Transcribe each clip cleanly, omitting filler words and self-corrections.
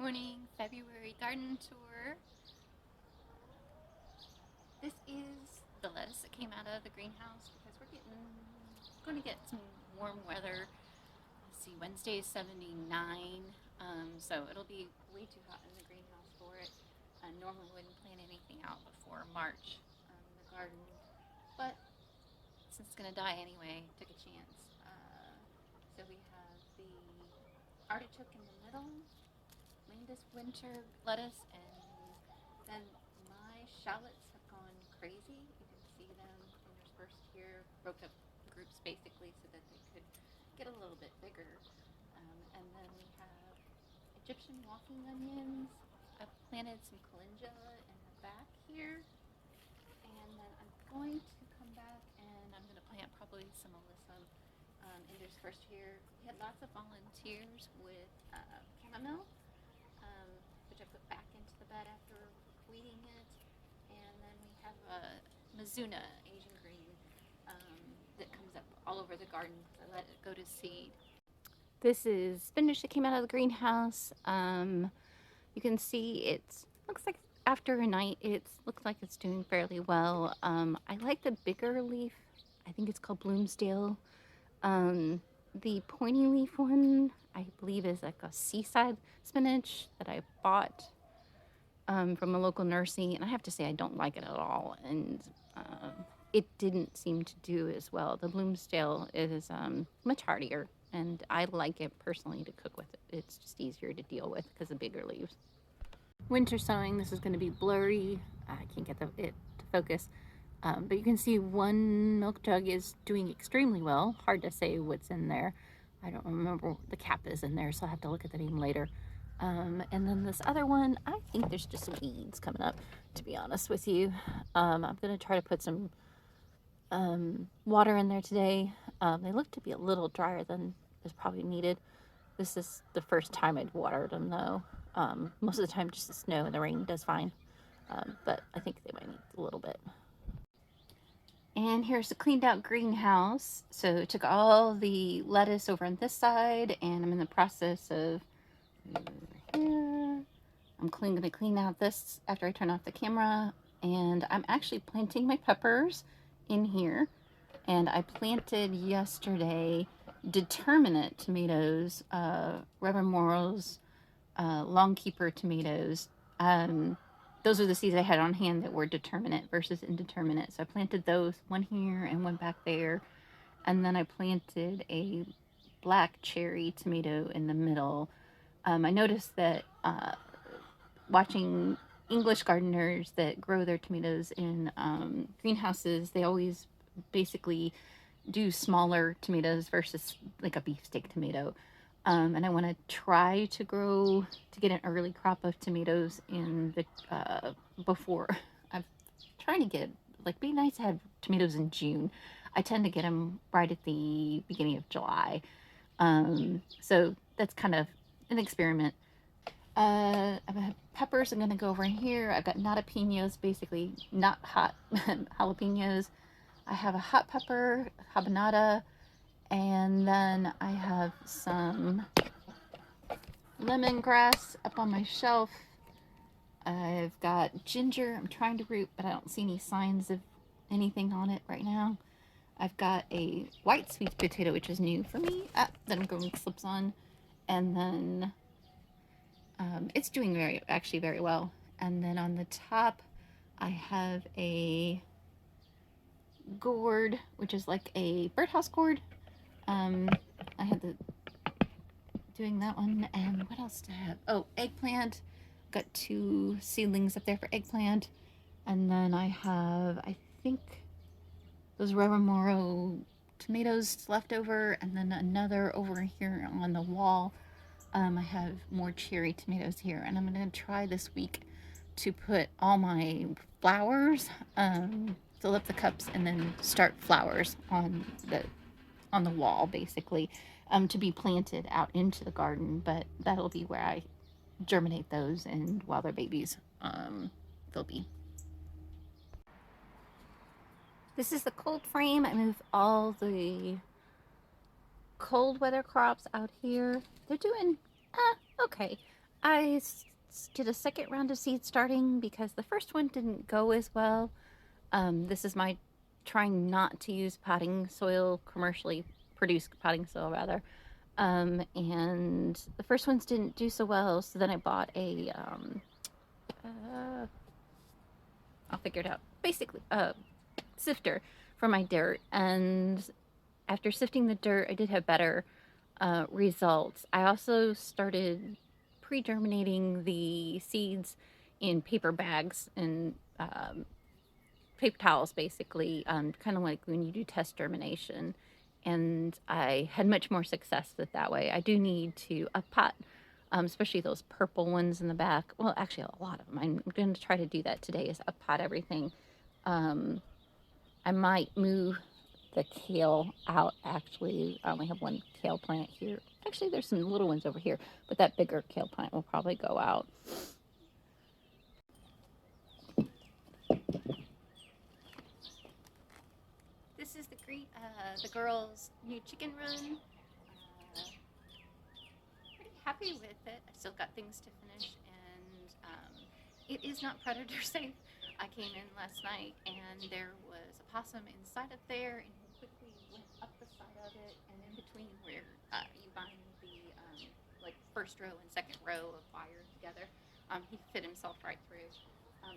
morning February garden tour. This is the lettuce that came out of the greenhouse because we're going to get some warm weather. Let's see, Wednesday is 79, so it'll be way too hot in the greenhouse for it. I normally wouldn't plant anything out before March in the garden, but since it's going to die anyway, took a chance. So we have the artichoke in the middle, Lindis winter lettuce, and then my shallots have gone crazy. You can see them interspersed here, broke up groups basically so that they could get a little bit bigger. And then we have Egyptian walking onions. I've planted some calendula in the back here. And then I'm going to come back and I'm going to plant probably some alyssum interspersed here. We had lots of volunteers with chamomile, which I put back into the bed after weeding it. And then we have Mizuna, Asian green, that comes up all over the garden because I let it go to seed. This is spinach that came out of the greenhouse. You can see it looks like after a night it looks like it's doing fairly well. I like the bigger leaf. I think it's called Bloomsdale. The pointy leaf one I believe is like a seaside spinach that I bought from a local nursery, and I have to say I don't like it at all, and it didn't seem to do as well. The Bloomsdale is much hardier, and I like it personally to cook with it. It's just easier to deal with because of bigger leaves. Winter sowing, this is going to be blurry. I can't get it to focus. But you can see one milk jug is doing extremely well. Hard to say what's in there. I don't remember the cap is in there, so I'll have to look at the name later. And then this other one, I think there's just weeds coming up, to be honest with you. I'm going to try to put some water in there today. They look to be a little drier than is probably needed. This is the first time I'd watered them, though. Most of the time just the snow and the rain does fine. But I think they might need a little bit. And here's the cleaned out greenhouse. So I took all the lettuce over on this side, and I'm in the process of here. I'm going to clean out this after I turn off the camera, and I'm actually planting my peppers in here. And I planted yesterday determinate tomatoes, Reverend Morrow's Longkeeper tomatoes. Those are the seeds I had on hand that were determinate versus indeterminate. So I planted those, one here and one back there. And then I planted a black cherry tomato in the middle. I noticed that watching English gardeners that grow their tomatoes in greenhouses, they always basically do smaller tomatoes versus like a beefsteak tomato. And I want to try to get an early crop of tomatoes in the before. I'm trying to get, like, be nice to have tomatoes in June. I tend to get them right at the beginning of July. So that's kind of an experiment. I've got peppers. I'm going to go over in here. I've got jalapenos, basically not hot jalapenos. I have a hot pepper, habanada, and then I have some lemongrass up on my shelf. I've got ginger. I'm trying to root, but I don't see any signs of anything on it right now. I've got a white sweet potato, which is new for me, that I'm growing slips on. And then it's doing actually very well. And then on the top, I have a gourd, which is like a birdhouse gourd. I had doing that one. And what else do I have? Oh, eggplant. Got 2 seedlings up there for eggplant. And then I have, I think, those Reverend Morrow tomatoes left over, and then another over here on the wall. I have more cherry tomatoes here, and I'm going to try this week to put all my flowers, fill up the cups, and then start flowers on the wall, basically, to be planted out into the garden. But that'll be where I germinate those, and while they're babies, they'll be. This is the cold frame. I moved all the cold weather crops out here. They're doing okay. did a second round of seed starting because the first one didn't go as well. This is my trying not to use potting soil, commercially produced potting soil rather. And the first ones didn't do so well, so then I bought a, I'll figure it out. Basically, a sifter for my dirt. And after sifting the dirt, I did have better results. I also started pre-germinating the seeds in paper bags and paper towels, basically, kind of like when you do test germination. And I had much more success with that way. I do need to pot, especially those purple ones in the back. Well, actually, a lot of them. I'm going to try to do that today. Is pot everything. I might move the kale out. Actually, I only have one kale plant here. Actually, there's some little ones over here, but that bigger kale plant will probably go out. This is the girls' new chicken run. Pretty happy with it. I still got things to finish, and it is not predator safe. I came in last night, and there was a possum inside of there, and he quickly went up the side of it, and in between where you bind the like first row and second row of wire together, he fit himself right through.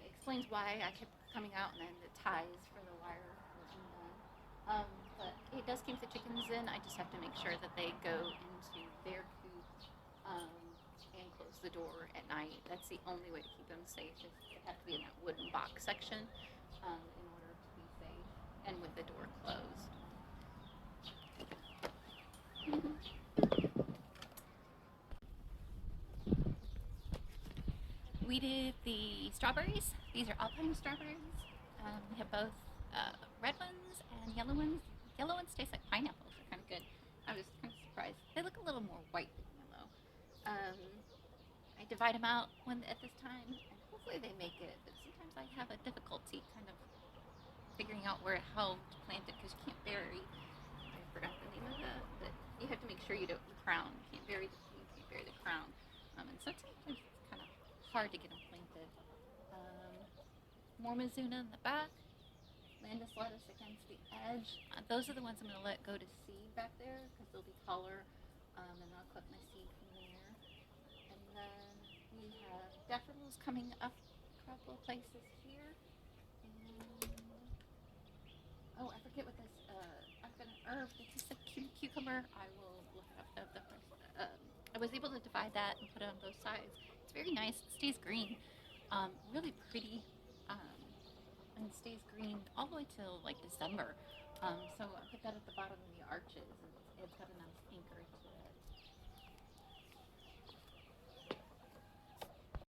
It explains why I kept coming out, and then the ties for the wire wasn't done. But it does keep the chickens in. I just have to make sure that they go into their coop and close the door at night. That's the only way to keep them safe. Is they have to be in that wooden box section in order to be safe and with the door closed. We did the strawberries. These are alpine strawberries. We have both red ones and yellow ones. Yellow ones taste like pineapples. They're kind of good. I was kind of surprised. They look a little more white than yellow. I divide them out at this time, and hopefully they make it. But sometimes I have a difficulty kind of figuring out how to plant it because you can't bury. I forgot the name of that, but you have to make sure you don't crown. You can't bury the crown, and sometimes it's kind of hard to get them planted. More Mizuna in the back. Landis lettuce against the edge. Those are the ones I'm going to let go to seed back there because they'll be taller, and I'll collect my seed from there. And then we have daffodils coming up a couple of places here. And oh, I forget what this. I've got an herb. This is a cucumber. I will look it up. I was able to divide that and put it on both sides. It's very nice. It stays green. Really pretty. And it stays green all the way till like December. So I put that at the bottom of the arches, and it's got a nice anchor to it.